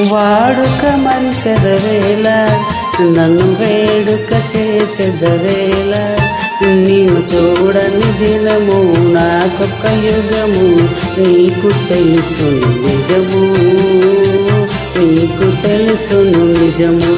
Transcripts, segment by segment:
వాడుక మరిసెదవేళ నన్ను వేడుక చేసెదవేళ నిన్ను చూడని దినము నాకొక యుగము నీకు తెలుసును నిజము నీకు తెలుసును నిజము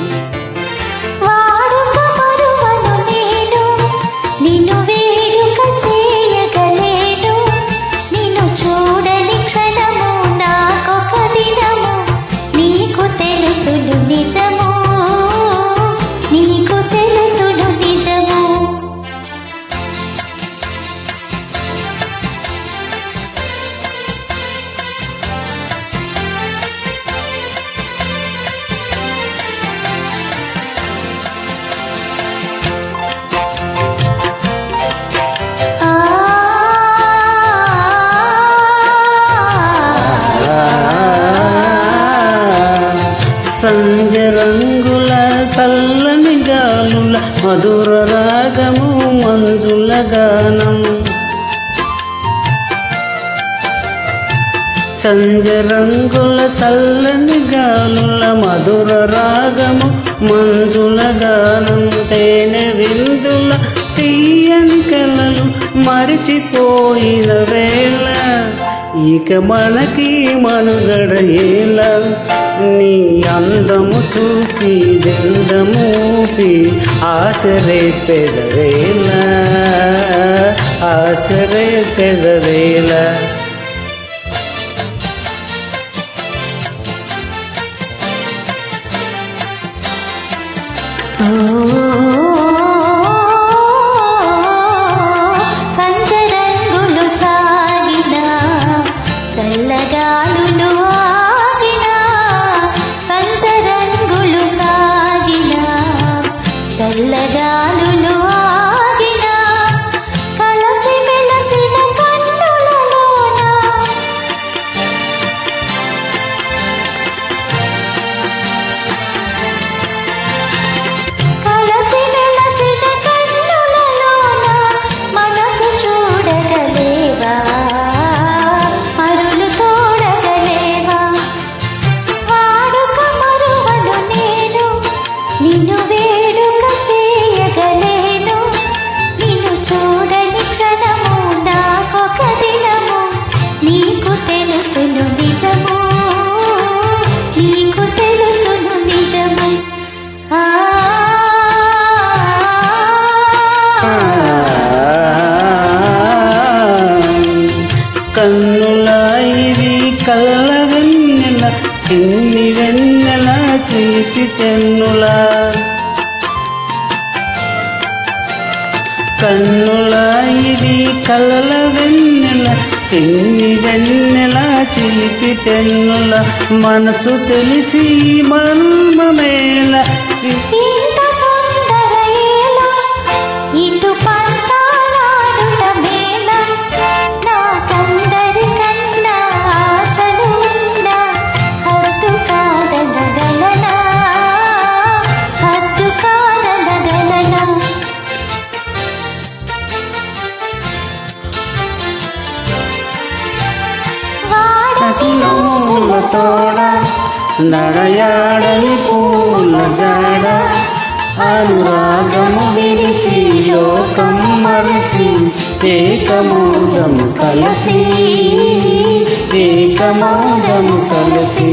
సంధ్య రంగుల చల్లని గాలుల మధుర రాగము మంజుల గానం సంధ్య రంగుల చల్లని గాలుల మధుర రాగము మంజుల గానం తేనె విందుల తీయని కలలు మరిచిపోయిన వేళ ఇక మనకి మనుగడ ఎలా నీ అందము చూసి దండమూపి ఆశరే పెదవేళ ఆశరే పెదవేళ చల్లగాలులు ఆగిన సంచరంగులు సాగిన చల్లగాలులు ఆగిన కలసి మెలసిన కన్నులలోన కలసి మెలసిన కన్నులలోన మనసు చూడగలేవా నిన్ను వేడుక చేయగలేను నిన్ను చూడని క్షణము నాకొక దినము నీకు తెలుసును నిజము నీకు తెలుసును నిజము కన్నుల ఇవి కళ్ళ వెన్నెల చిన్ని వెన్నెల చిలిపి తెన్నుల కన్నుల ఇది కళ్ళ వెన్నెల చిన్ని వెన్నెల చిలిపి తెన్నుల మనసు తెలిసి మర్మమేళ ఇటు పంతాలాడుట మేళ నాకందరికన్నా ఆశలు ఉన్నా హద్దు కాదనగలనా హద్దు కాదనగలనా తోడ నడయాడని పూల జాడ అనురాగము విరిసి లోకం మరిచి ఏకమౌదము కలసి ఏకమౌదము కలసి